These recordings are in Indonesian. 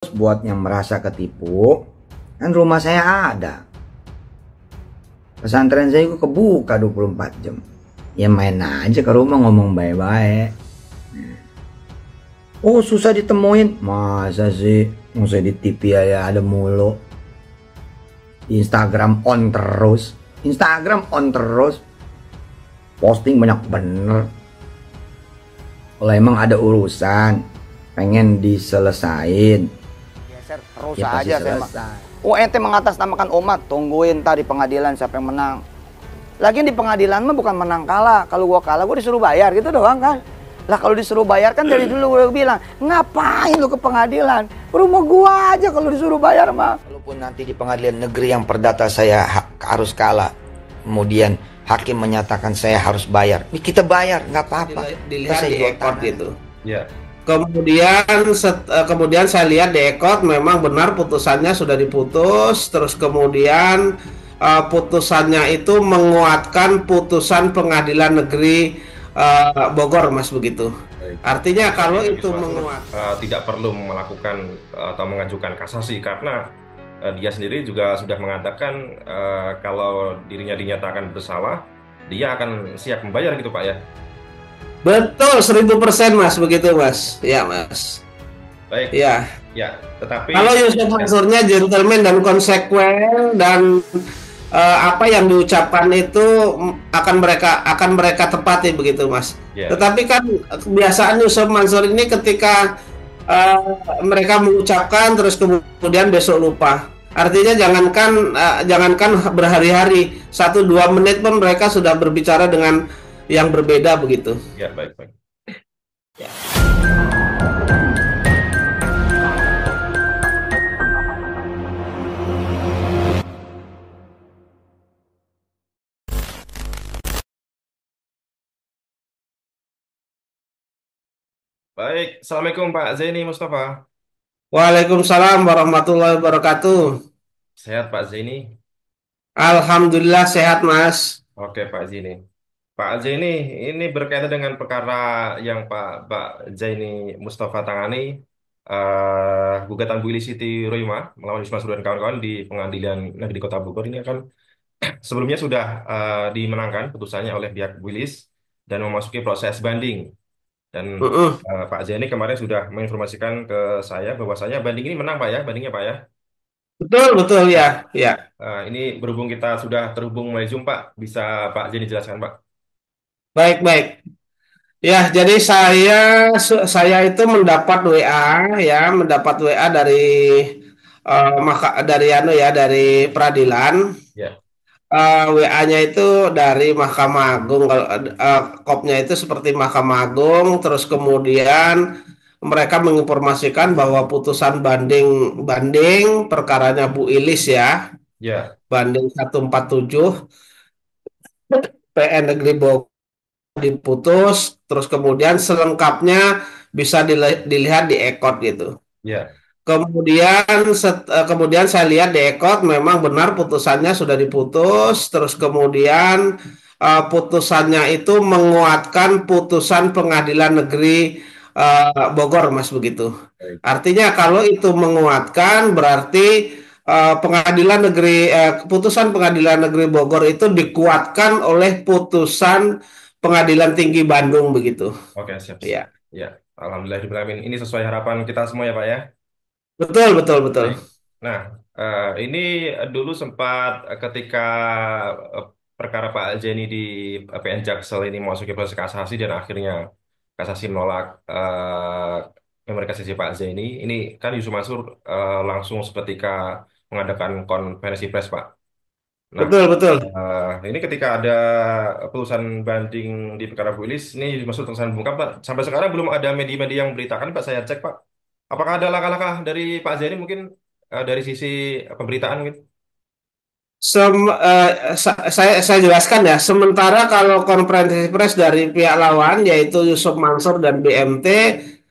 Buat yang merasa ketipu, kan rumah saya ada. Pesantren saya itu kebuka 24 jam. Ya main aja ke rumah ngomong baik-baik. Oh susah ditemuin. Masa sih? Masa di TV aja ada mulu. Instagram on terus. Instagram on terus. Posting banyak bener. Kalau emang ada urusan, pengen diselesain, Terus ya pasti aja saya mah. selesai. Oh, ente mengatasnamakan umat, tungguin tadi pengadilan siapa yang menang. Lagian di pengadilan mah bukan menang kalah. Kalau gua kalah gua disuruh bayar gitu doang kan. Lah kalau disuruh bayar kan dari dulu gua bilang, ngapain lu ke pengadilan? Rumah gua aja kalau disuruh bayar mah. Walaupun nanti di pengadilan negeri yang perdata saya harus kalah, kemudian hakim menyatakan saya harus bayar, ya kita bayar, nggak apa-apa. Dilihat di ekor gitu. Ya, Kemudian saya lihat di ekor memang benar putusannya sudah diputus. Terus kemudian putusannya itu menguatkan putusan pengadilan negeri Bogor, Mas, begitu. baik. Artinya kalau Bagi itu Mas menguat. tidak perlu melakukan atau mengajukan kasasi karena dia sendiri juga sudah mengatakan kalau dirinya dinyatakan bersalah, dia akan siap membayar gitu Pak ya. Betul, 1000% Mas, begitu Mas. Ya Mas. Baik, Ya. ya. Tetapi Kalau Yusuf Mansurnya gentleman dan konsekuen dan apa yang diucapkan itu akan mereka tepati begitu Mas. ya, Tetapi kan kebiasaan Yusuf Mansur ini ketika mereka mengucapkan terus kemudian besok lupa. Artinya jangankan berhari-hari, 1-2 menit pun mereka sudah berbicara dengan yang berbeda begitu. ya, baik, baik. Baik, Assalamualaikum Pak Zaini Mustafa. Waalaikumsalam warahmatullahi wabarakatuh. Sehat Pak Zaini? Alhamdulillah sehat Mas. Oke Pak Zaini. Pak Zaini, ini berkaitan dengan perkara yang Pak Zaini Mustafa tangani, gugatan Bu Ili Siti Rohimah melawan Yusma Mansur dan kawan-kawan di Pengadilan Negeri Kota Bogor ini akan sebelumnya sudah dimenangkan putusannya oleh pihak Bu Ilis dan memasuki proses banding. Dan Mm-mm. Pak Zaini kemarin sudah menginformasikan ke saya bahwasanya banding ini menang Pak ya, bandingnya Pak ya. Betul betul ya ya. Ini berhubung kita sudah terhubung melalui Zoom Pak, bisa Pak Zaini jelaskan Pak. Baik baik. Ya, jadi saya itu mendapat WA ya, mendapat WA dari dari peradilan. Ya, WA-nya itu dari Mahkamah Agung. Kalau kopnya itu seperti Mahkamah Agung, terus kemudian mereka menginformasikan bahwa putusan banding banding perkaranya Bu Ilis ya, ya, banding 147 PN Negeri Bogor diputus, terus kemudian selengkapnya bisa dilihat di ekot gitu. ya, Kemudian saya lihat di ekot memang benar putusannya sudah diputus, terus kemudian putusannya itu menguatkan putusan pengadilan negeri Bogor, Mas, begitu. baik. Artinya kalau itu menguatkan berarti putusan pengadilan negeri Bogor itu dikuatkan oleh putusan pengadilan tinggi Bandung begitu. Oke, siap, siap. Ya, Ya, Alhamdulillahirrahmanirrahim. Ini sesuai harapan kita semua ya Pak ya. betul betul betul. Baik. Nah, ini dulu sempat ketika eh, perkara Pak Zaini di PN Jaksel ini memasuki proses kasasi dan akhirnya kasasi menolak memori kasasi Pak Zaini. Ini kan Yusuf Mansur langsung seketika mengadakan konferensi pers Pak. Nah, Betul betul. ini ketika ada putusan banding di perkara Bu Ilis, ini maksud tulisan bungkam Pak. Sampai sekarang belum ada media-media yang beritakan Pak. Saya cek Pak. Apakah ada langkah-langkah dari Pak Zaini mungkin dari sisi pemberitaan mungkin? Saya jelaskan ya. Sementara kalau konferensi pers dari pihak lawan yaitu Yusuf Mansur dan BMT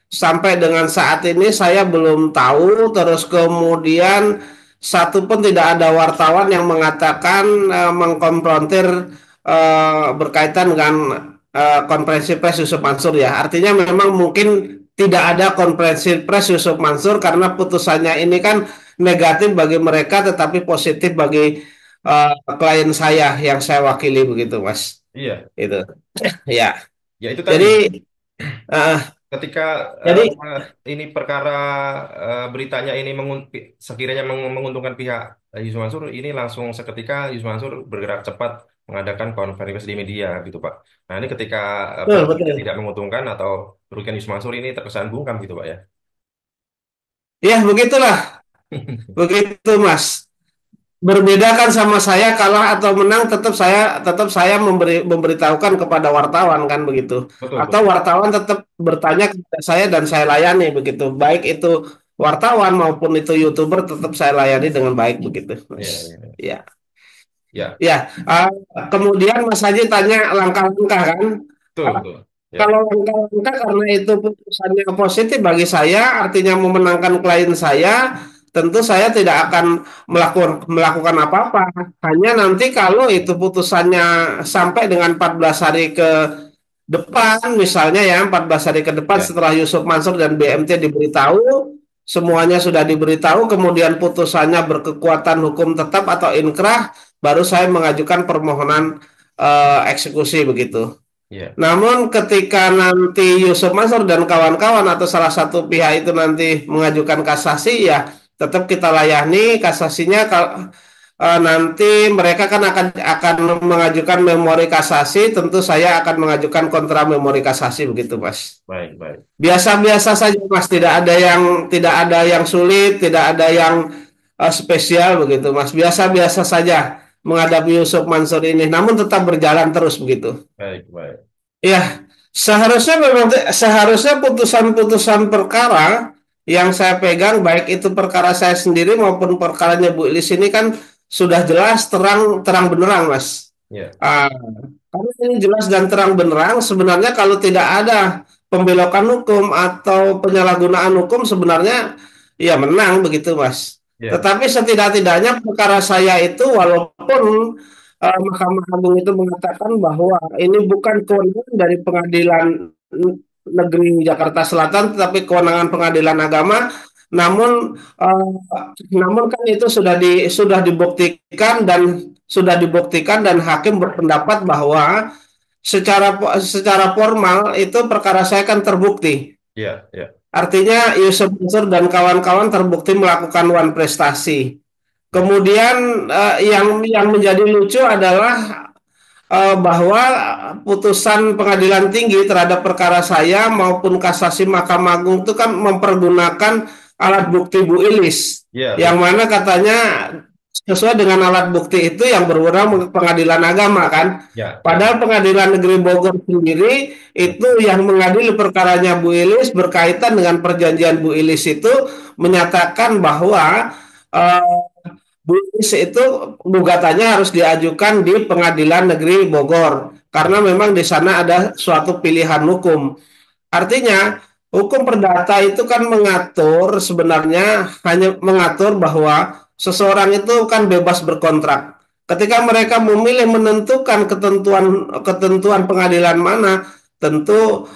sampai dengan saat ini saya belum tahu. Terus kemudian satu pun tidak ada wartawan yang mengatakan mengkonfrontir berkaitan dengan konferensi pers Yusuf Mansur ya. Artinya memang mungkin tidak ada konferensi pers Yusuf Mansur karena putusannya ini kan negatif bagi mereka tetapi positif bagi klien saya yang saya wakili begitu Mas. Iya, Itu. Ya. ya itu tadi. Jadi eh, Ketika jadi ini perkara beritanya ini sekiranya menguntungkan pihak Yusuf Mansur, ini langsung seketika Yusuf Mansur bergerak cepat mengadakan konferensi pers di media gitu Pak. Nah ini ketika betul beritanya betul. tidak menguntungkan atau merugikan Yusuf Mansur ini terkesan bungkam gitu Pak ya. Ya begitulah, begitu Mas. Berbeda kan sama saya kalah atau menang tetap saya memberitahukan kepada wartawan kan begitu. Betul Atau betul. wartawan tetap bertanya kepada saya dan saya layani begitu. Baik itu wartawan maupun itu YouTuber tetap saya layani dengan baik begitu, Mas. Iya, iya. Ya. Ya, Ya, kemudian Mas Haji tanya langkah-langkah kan. betul betul. Ya, Kalau langkah-langkah karena itu putusannya positif bagi saya, artinya memenangkan klien saya, tentu saya tidak akan melakukan apa-apa. Hanya nanti kalau itu putusannya sampai dengan 14 hari ke depan, misalnya ya 14 hari ke depan ya, setelah Yusuf Mansur dan BMT diberitahu, semuanya sudah diberitahu, kemudian putusannya berkekuatan hukum tetap atau inkrah, baru saya mengajukan permohonan eksekusi begitu. ya, Namun ketika nanti Yusuf Mansur dan kawan-kawan atau salah satu pihak itu nanti mengajukan kasasi, ya tetap kita layani kasasinya. Nanti mereka kan akan mengajukan memori kasasi, tentu saya akan mengajukan kontra memori kasasi begitu, Mas. baik baik. Biasa-biasa saja, Mas. Tidak ada yang sulit, tidak ada yang spesial begitu, Mas. Biasa-biasa saja menghadapi Yusuf Mansur ini, namun tetap berjalan terus begitu. Baik, baik. Ya, seharusnya putusan-putusan perkara yang saya pegang, baik itu perkara saya sendiri maupun perkaranya Bu Ilis ini kan sudah jelas terang benderang, Mas. Ya, Ah, karena ini jelas dan terang benderang, sebenarnya kalau tidak ada pembelokan hukum atau penyalahgunaan hukum sebenarnya ya menang begitu, Mas. ya, Tetapi setidak-tidaknya perkara saya itu walaupun Mahkamah Agung itu mengatakan bahwa ini bukan kewenangan dari Pengadilan Negeri Jakarta Selatan, tetapi kewenangan Pengadilan Agama. Namun, namun kan itu sudah dibuktikan dan hakim berpendapat bahwa secara formal itu perkara saya kan terbukti. ya, ya. Artinya Yusuf Mansur dan kawan-kawan terbukti melakukan wan prestasi. Baik. Kemudian yang menjadi lucu adalah bahwa putusan pengadilan tinggi terhadap perkara saya maupun kasasi Mahkamah Agung itu kan mempergunakan alat bukti Bu Ilis, Ya, yang betul. mana katanya sesuai dengan alat bukti itu yang berwenang pengadilan agama kan. Ya, ya. Padahal pengadilan negeri Bogor sendiri Hmm. itu yang mengadili perkaranya Bu Ilis berkaitan dengan perjanjian Bu Ilis itu menyatakan bahwa eh, Bu Ilis itu gugatannya harus diajukan di Pengadilan Negeri Bogor karena memang di sana ada suatu pilihan hukum. Artinya hukum perdata itu kan mengatur sebenarnya hanya mengatur bahwa seseorang itu kan bebas berkontrak. Ketika mereka memilih menentukan ketentuan pengadilan mana, tentu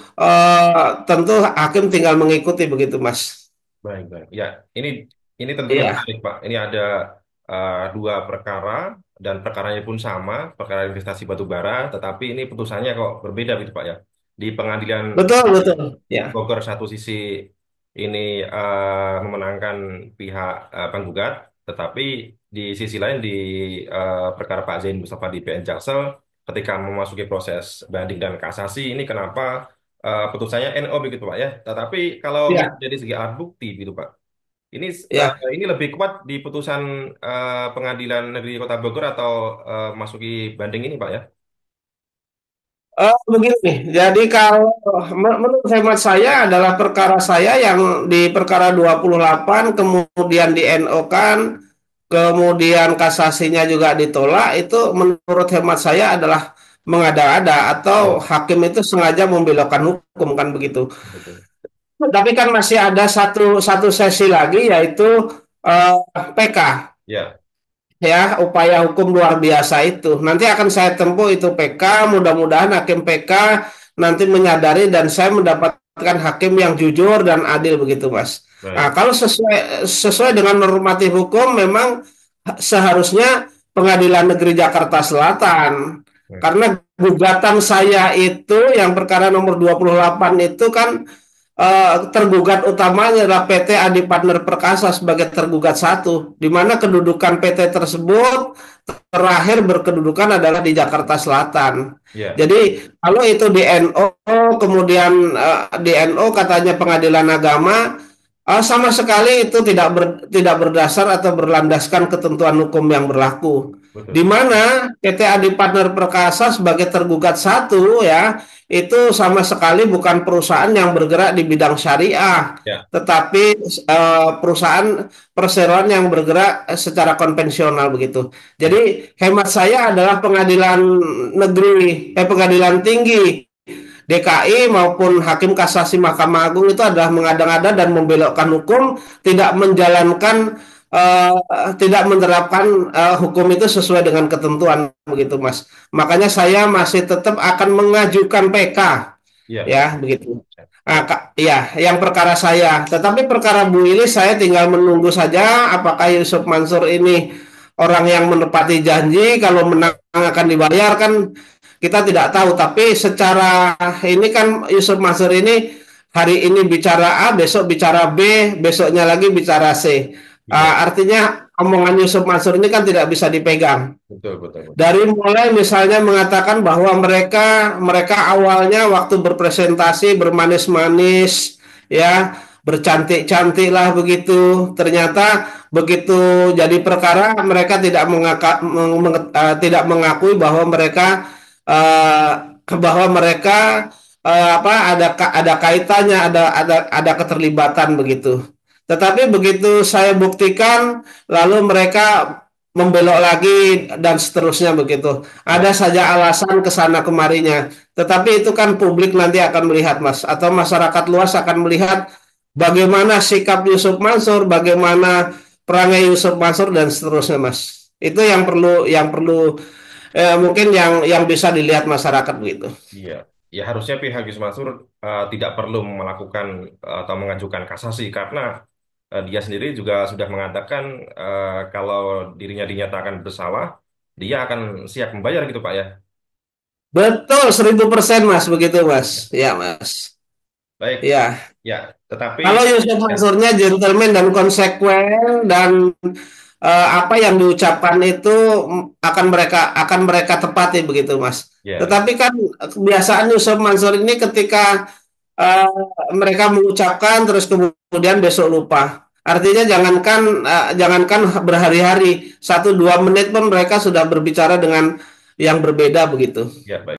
hakim tinggal mengikuti begitu, Mas. Baik, baik. Ya, ini tentunya Iya, menarik, Pak. Ini ada dua perkara dan perkaranya pun sama, perkara investasi batu bara, tetapi ini putusannya kok berbeda gitu, Pak ya. Di pengadilan betul betul. Ya, Bogor satu sisi ini memenangkan pihak penggugat, tetapi di sisi lain di perkara Pak Zain Mustafa di PN Jaksel, ketika memasuki proses banding dan kasasi, ini kenapa putusannya NO begitu Pak ya. Tetapi kalau ya, melihat dari segi alat bukti gitu Pak, ini ya. ini lebih kuat di putusan Pengadilan Negeri Kota Bogor atau masuki banding ini Pak ya? Begini, jadi kalau menurut hemat saya adalah perkara saya yang di perkara 28 kemudian di NO kan, kemudian kasasinya juga ditolak, itu menurut hemat saya adalah mengada-ada atau Ya, hakim itu sengaja membelokkan hukum kan begitu. betul. Tapi kan masih ada satu satu sesi lagi yaitu eh, PK. Ya, Ya, upaya hukum luar biasa itu. Nanti akan saya tempuh itu PK, mudah-mudahan hakim PK nanti menyadari dan saya mendapat mendapatkan hakim yang jujur dan adil begitu, Mas. Nah, Baik. kalau sesuai dengan normatif hukum memang seharusnya Pengadilan Negeri Jakarta Selatan. Hmm. Karena gugatan saya itu yang perkara nomor 28 itu kan tergugat utamanya adalah PT Adi Partner Perkasa sebagai tergugat satu, di mana kedudukan PT tersebut terakhir berkedudukan adalah di Jakarta Selatan. Ya, Jadi kalau itu di NO, kemudian di NO katanya pengadilan agama, sama sekali itu tidak berdasar atau berlandaskan ketentuan hukum yang berlaku. Di betul. mana PT Adi Partner Perkasa sebagai tergugat satu ya, itu sama sekali bukan perusahaan yang bergerak di bidang syariah, Ya, tetapi perusahaan perseroan yang bergerak secara konvensional begitu. ya, Jadi hemat saya adalah pengadilan tinggi DKI maupun Hakim Kasasi Mahkamah Agung itu adalah mengada-ngada dan membelokkan hukum, tidak menjalankan, eh, tidak menerapkan hukum itu sesuai dengan ketentuan begitu, Mas. Makanya saya masih tetap akan mengajukan PK, ya. ya begitu. Baik. Ya, yang perkara saya. Tetapi perkara Bu Ili saya tinggal menunggu saja apakah Yusuf Mansur ini orang yang menepati janji, kalau menang akan dibayar kan kita tidak tahu. Tapi secara ini kan Yusuf Mansur ini hari ini bicara A, besok bicara B, besoknya lagi bicara C. Iya, Artinya omongan Yusuf Mansur ini kan tidak bisa dipegang. betul, betul, betul. Dari mulai misalnya mengatakan bahwa mereka mereka awalnya waktu berpresentasi bermanis-manis, ya, bercantik-cantik lah begitu. Ternyata begitu jadi perkara mereka tidak mengakui bahwa mereka eh, ada kaitannya, ada keterlibatan begitu. Tetapi begitu saya buktikan, lalu mereka membelok lagi dan seterusnya begitu. Ya, Ada saja alasan ke sana kemarinya. Tetapi itu kan publik nanti akan melihat, Mas, atau masyarakat luas akan melihat bagaimana sikap Yusuf Mansur, bagaimana perangai Yusuf Mansur dan seterusnya, Mas. Itu yang perlu mungkin yang bisa dilihat masyarakat begitu. iya. Ya harusnya pihak Gus Mansur tidak perlu melakukan atau mengajukan kasasi karena dia sendiri juga sudah mengatakan kalau dirinya dinyatakan bersalah, dia akan siap membayar gitu Pak ya. Betul, 1000% Mas, begitu Mas. Ya, Mas. Baik, Ya. ya. Tetapi Kalau Yusuf ya, Mansurnya gentleman dan konsekuen dan apa yang diucapkan itu akan mereka tepati begitu, Mas. ya, Tetapi kan kebiasaan Yusuf Mansur ini ketika eh, mereka mengucapkan terus kemudian besok lupa. Artinya jangankan berhari-hari, 1-2 menit pun mereka sudah berbicara dengan yang berbeda begitu. ya, baik.